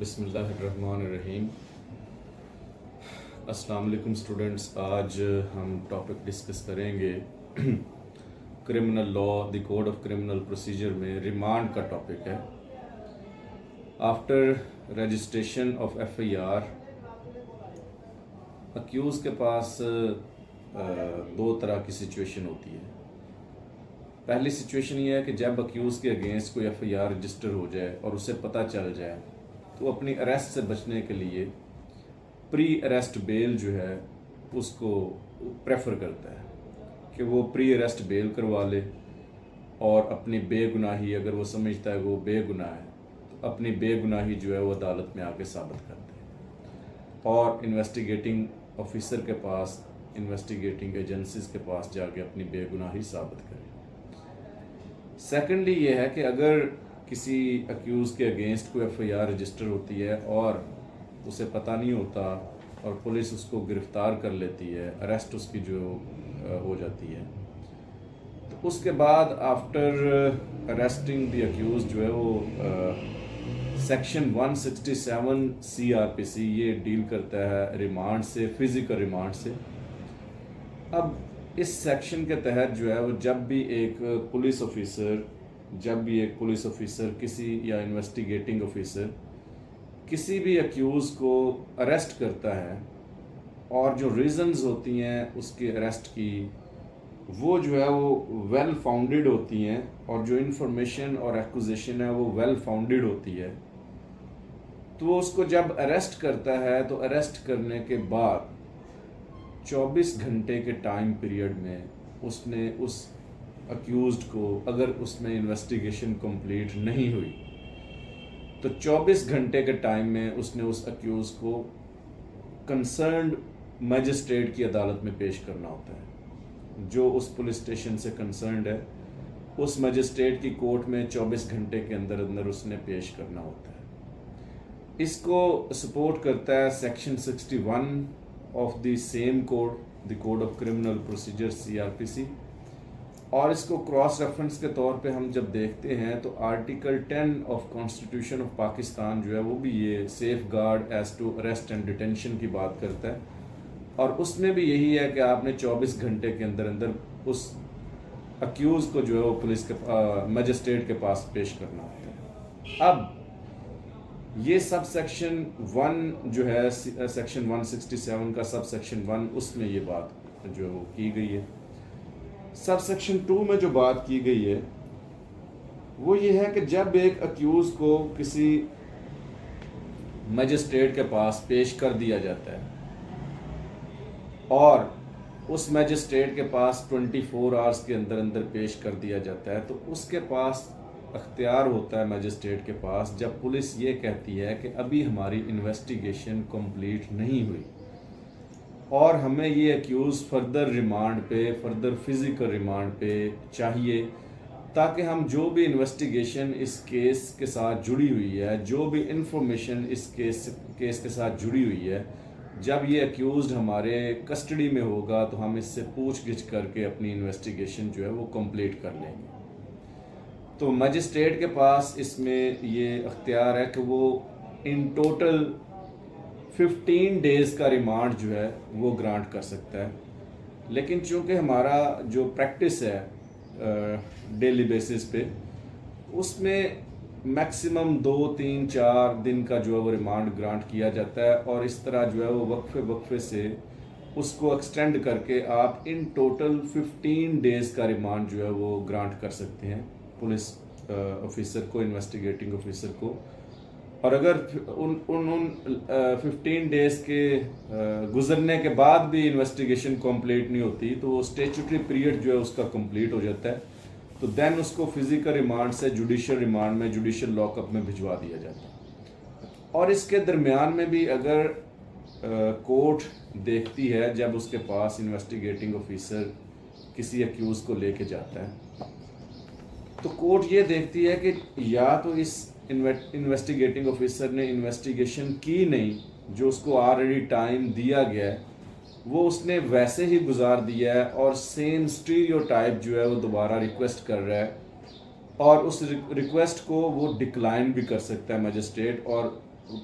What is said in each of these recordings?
بسم اللہ الرحمن الرحیم۔ السلام علیکم اسٹوڈنٹس، آج ہم ٹاپک ڈسکس کریں گے criminal law, the code of criminal procedure میں ریمانڈ کا ٹاپک ہے۔ After registration of F I R, accused کے پاس دو طرح کی سچویشن ہوتی ہے۔ پہلی سچویشن یہ ہے کہ جب اکیوز کے اگینسٹ کوئی ایف آئی آر رجسٹر ہو جائے اور اسے پتہ چل جائے تو اپنی اریسٹ سے بچنے کے لیے پری اریسٹ بیل جو ہے اس کو پریفر کرتا ہے کہ وہ پری اریسٹ بیل کروا لے اور اپنی بے گناہی، اگر وہ سمجھتا ہے کہ وہ بے گناہ ہے تو اپنی بے گناہی جو ہے وہ عدالت میں آ کے ثابت کر دے اور انویسٹیگیٹنگ آفیسر کے پاس، انویسٹیگیٹنگ ایجنسیز کے پاس جا کے اپنی بے گناہی ثابت کرے۔ سیکنڈلی یہ ہے کہ اگر کسی اکیوز کے اگینسٹ کوئی ایف آئی آر رجسٹر ہوتی ہے اور اسے پتہ نہیں ہوتا اور پولیس اس کو گرفتار کر لیتی ہے، اریسٹ اس کی جو ہو جاتی ہے، تو اس کے بعد آفٹر اریسٹنگ دی اکیوز جو ہے وہ سیکشن 167 سی آر پی سی یہ ڈیل کرتا ہے ریمانڈ سے، فزیکل ریمانڈ سے۔ اب اس سیکشن کے تحت جو ہے وہ جب بھی ایک پولیس آفیسر کسی یا انویسٹیگیٹنگ آفیسر کسی بھی اکیوز کو اریسٹ کرتا ہے اور جو ریزنز ہوتی ہیں اس کے اریسٹ کی، وہ جو ہے وہ ویل فاؤنڈیڈ ہوتی ہیں، اور جو انفارمیشن اور ایکوزیشن ہے وہ ویل فاؤنڈیڈ ہوتی ہے، تو وہ اس کو جب اریسٹ کرتا ہے تو اریسٹ کرنے کے بعد 24 گھنٹے کے ٹائم پیریڈ میں اس نے اس اکیوزڈ کو، اگر اس میں انویسٹیگیشن کمپلیٹ نہیں ہوئی تو 24 گھنٹے کے ٹائم میں اس نے اس اکیوز کو کنسرنڈ میجسٹریٹ کی عدالت میں پیش کرنا ہوتا ہے، جو اس پولیس اسٹیشن سے کنسرنڈ ہے اس میجسٹریٹ کی کورٹ میں 24 گھنٹے کے اندر اندر اس نے پیش کرنا ہوتا ہے۔ اس کو سپورٹ کرتا ہے section 61 of the same code, the code of criminal procedure C R P C, اور اس کو کراس ریفرنس کے طور پہ ہم جب دیکھتے ہیں تو article 10 of constitution of Pakistan جو ہے وہ بھی یہ safeguard as to arrest and detention کی بات کرتا ہے، اور اس میں بھی یہی ہے کہ آپ نے 24 گھنٹے کے اندر اندر اس اکیوز کو جو ہے وہ پولیس کے میجسٹریٹ کے پاس پیش کرنا ہوتا ہے۔ اب یہ سب سیکشن 1 جو ہے سیکشن 167 کا سب سیکشن 1، اس میں یہ بات جو کی گئی ہے۔ سب سیکشن 2 میں جو بات کی گئی ہے وہ یہ ہے کہ جب ایک اکیوز کو کسی میجسٹریٹ کے پاس پیش کر دیا جاتا ہے اور اس میجسٹریٹ کے پاس 24 آورس کے اندر اندر پیش کر دیا جاتا ہے، تو اس کے پاس اختیار ہوتا ہے میجسٹریٹ کے پاس، جب پولیس یہ کہتی ہے کہ ابھی ہماری انویسٹیگیشن کمپلیٹ نہیں ہوئی اور ہمیں یہ اکیوز فردر ریمانڈ پہ، فردر فزیکل ریمانڈ پہ چاہیے، تاکہ ہم جو بھی انویسٹیگیشن اس کیس کے ساتھ جڑی ہوئی ہے، جو بھی انفارمیشن اس کیس کے ساتھ جڑی ہوئی ہے، جب یہ اکیوزڈ ہمارے کسٹڈی میں ہوگا تو ہم اس سے پوچھ گچھ کر کے اپنی انویسٹیگیشن جو ہے وہ کمپلیٹ کر لیں گے۔ تو میجسٹریٹ کے پاس اس میں یہ اختیار ہے کہ وہ ان ٹوٹل 15 ڈیز کا ریمانڈ جو ہے وہ گرانٹ کر سکتا ہے، لیکن چونکہ ہمارا جو پریکٹس ہے ڈیلی بیسس پہ، اس میں میکسیمم 2 3 4 دن کا جو ہے وہ ریمانڈ گرانٹ کیا جاتا ہے، اور اس طرح جو ہے وہ وقفے سے اس کو ایکسٹینڈ کر کے آپ ان ٹوٹل 15 ڈیز کا ریمانڈ جو ہے وہ گرانٹ کر سکتے ہیں پولیس آفیسر کو، انویسٹیگیٹنگ آفیسر کو۔ اور اگر ان 15 ڈیز کے گزرنے کے بعد بھی انویسٹیگیشن کمپلیٹ نہیں ہوتی تو وہ اسٹیچوٹری پیریڈ جو ہے اس کا کمپلیٹ ہو جاتا ہے، تو دین اس کو فزیکل ریمانڈ سے جوڈیشل ریمانڈ میں، جوڈیشل لاک اپ میں بھجوا دیا جاتا ہے۔ اور اس کے درمیان میں بھی اگر کورٹ دیکھتی ہے، جب اس کے پاس انویسٹیگیٹنگ آفیسر کسی اکیوز کو لے کے جاتا ہے تو کورٹ یہ دیکھتی ہے کہ یا تو اس انویسٹیگیٹنگ آفیسر نے انویسٹیگیشن کی نہیں، جو اس کو آلریڈی ٹائم دیا گیا ہے وہ اس نے ویسے ہی گزار دیا ہے، اور سیم اسٹیریوٹائپ جو ہے وہ دوبارہ ریکویسٹ کر رہا ہے، اور اس ریکویسٹ کو وہ ڈکلائن بھی کر سکتا ہے میجسٹریٹ، اور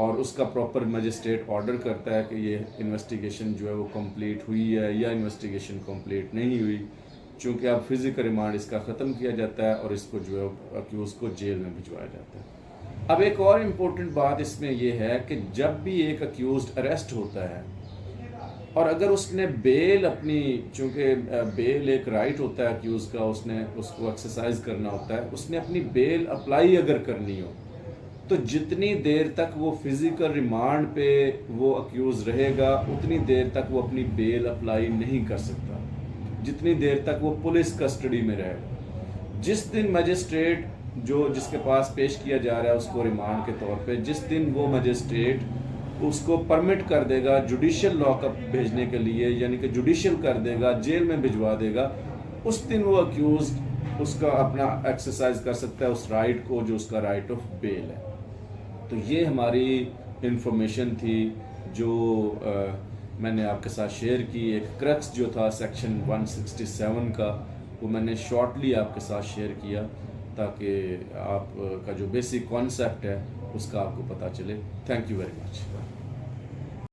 اور اس کا پراپر مجسٹریٹ آرڈر کرتا ہے کہ یہ انویسٹیگیشن جو ہے وہ کمپلیٹ ہوئی ہے یا انویسٹیگیشن کمپلیٹ نہیں ہوئی، چونکہ اب فزیکل ریمانڈ اس کا ختم کیا جاتا ہے اور اس کو جو ہے اکیوز کو جیل میں بھجوایا جاتا ہے۔ اب ایک اور امپورٹنٹ بات اس میں یہ ہے کہ جب بھی ایک اکیوزڈ اریسٹ ہوتا ہے اور اگر اس نے بیل اپنی، چونکہ بیل ایک رائٹ ہوتا ہے اکیوز کا، اس نے اس کو ایکسرسائز کرنا ہوتا ہے، اس نے اپنی بیل اپلائی اگر کرنی ہو تو جتنی دیر تک وہ فزیکل ریمانڈ پہ وہ اکیوز رہے گا اتنی دیر تک وہ اپنی بیل اپلائی نہیں کر سکتا، جتنی دیر تک وہ پولیس کسٹڈی میں رہے گا۔ جس دن مجسٹریٹ جس کے پاس پیش کیا جا رہا ہے اس کو ریمانڈ کے طور پہ، جس دن وہ مجسٹریٹ اس کو پرمٹ کر دے گا جوڈیشل لاک اپ بھیجنے کے لیے، یعنی کہ جوڈیشل کر دے گا، جیل میں بھجوا دے گا، اس دن وہ اکیوزڈ اس کا اپنا ایکسرسائز کر سکتا ہے اس رائٹ کو جو اس کا رائٹ آف بیل ہے۔ تو یہ ہماری انفارمیشن تھی جو میں نے آپ کے ساتھ شیئر کی۔ ایک کرکس جو تھا سیکشن 167 کا، وہ میں نے شارٹلی آپ کے ساتھ شیئر کیا تاکہ آپ کا جو بیسک کانسیپٹ ہے اس کا آپ کو پتہ چلے۔ Thank you very much.